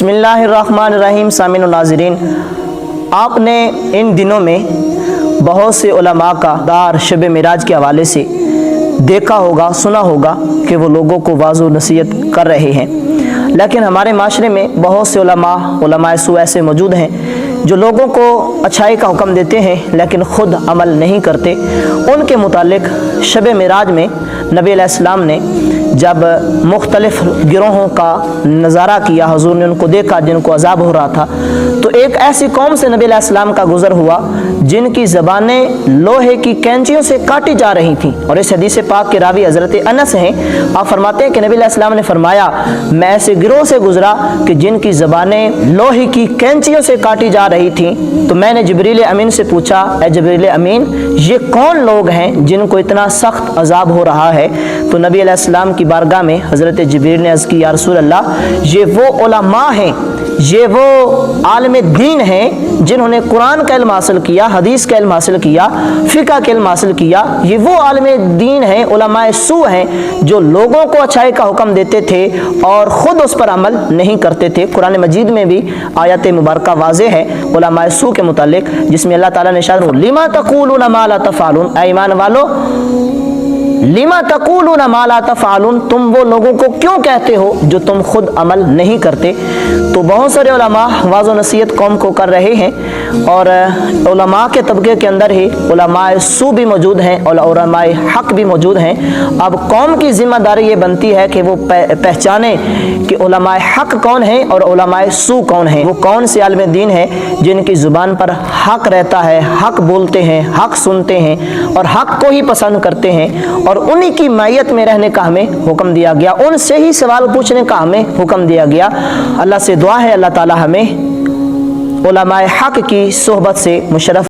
बिस्मिल्लाहिर्रहमानिर्रहीम। सामिन व नाज़रीन, आपने इन दिनों में बहुत से उलमा का दार शब मिराज के हवाले से देखा होगा, सुना होगा कि वो लोगों को वाज़ व नसीहत कर रहे हैं। लेकिन हमारे माशरे में बहुत से उलमाए सू ऐसे मौजूद हैं जो लोगों को अच्छाई का हुक्म देते हैं लेकिन ख़ुद अमल नहीं करते। उनके मुतालिक शब मिराज में नबी अलैहिस्सलाम ने जब मुख्तलिफ़ गिरोहों का नज़ारा किया, हुज़ूर ने उनको देखा जिनको अज़ाब हो रहा था, तो एक ऐसी कौम से नबी अलैहिस्सलाम का गुज़र हुआ जिनकी ज़बानें लोहे की कैंचियों से काटी जा रही थीं। और इस हदीस पाक के रावी हज़रत अनस हैं। आप फरमाते हैं कि नबी अलैहिस्सलाम ने फरमाया, मैं ऐसे गिरोह से गुज़रा कि जिनकी ज़बानें लोहे की कैंचियों से काटी जा रही थीं। तो मैंने जिब्रील अमीन से पूछा, ए जिब्रील अमीन, ये कौन लोग हैं जिनको इतना सख्त अज़ाब हो रहा है? तो नबी अलैहिस्सलाम की बारगाह में हज़रत जिब्रील ने अर्ज़ की, या रसूल अल्लाह, ये वो उलमा हैं, ये वो आलिम दीन हैं जिन्होंने कुरान का इल्म हासिल किया, हदीस का इल्म हासिल किया, फ़िक़ह का इल्म हासिल किया। ये वो आलिम दीन हैं, उलमाए सू हैं जो लोगों को अच्छाई का हुक्म देते थे और ख़ुद उस पर अमल नहीं करते थे। कुरान मजीद में भी आयत मुबारका वाज़ेह है उलमाए सू के मुतालिक, जिसमें अल्लाह ताला ने इरशाद फरमाया, लिमा तक़ूलूना मा ला तफ़अलून, ऐ ईमान वालो, लिमा तक़ूलूना मा ला तफ़अलून, तुम वो लोगों को क्यों कहते हो जो तुम खुद अमल नहीं करते। तो बहुत सारे उलमा वाज़ व नसीहत कौम को कर रहे हैं और उलमा के तबके के अंदर ही उलमाए सू भी मौजूद हैं और उलमाए हक भी मौजूद हैं। अब कौम की ज़िम्मेदारी ये बनती है कि वो पहचाने कि उलमाए हक कौन है और उलमाए सू कौन है। वो कौन से आलिम दीन है जिनकी ज़ुबान पर हक रहता है, हक बोलते हैं, हक सुनते हैं और हक को ही पसंद करते हैं, और उन्हीं की मैयत में रहने का हमें हुक्म दिया गया, उनसे ही सवाल पूछने का हमें हुक्म दिया गया। अल्लाह से दुआ है अल्लाह ताला हमें उलमाए हक की सोहबत से मुशर्रफ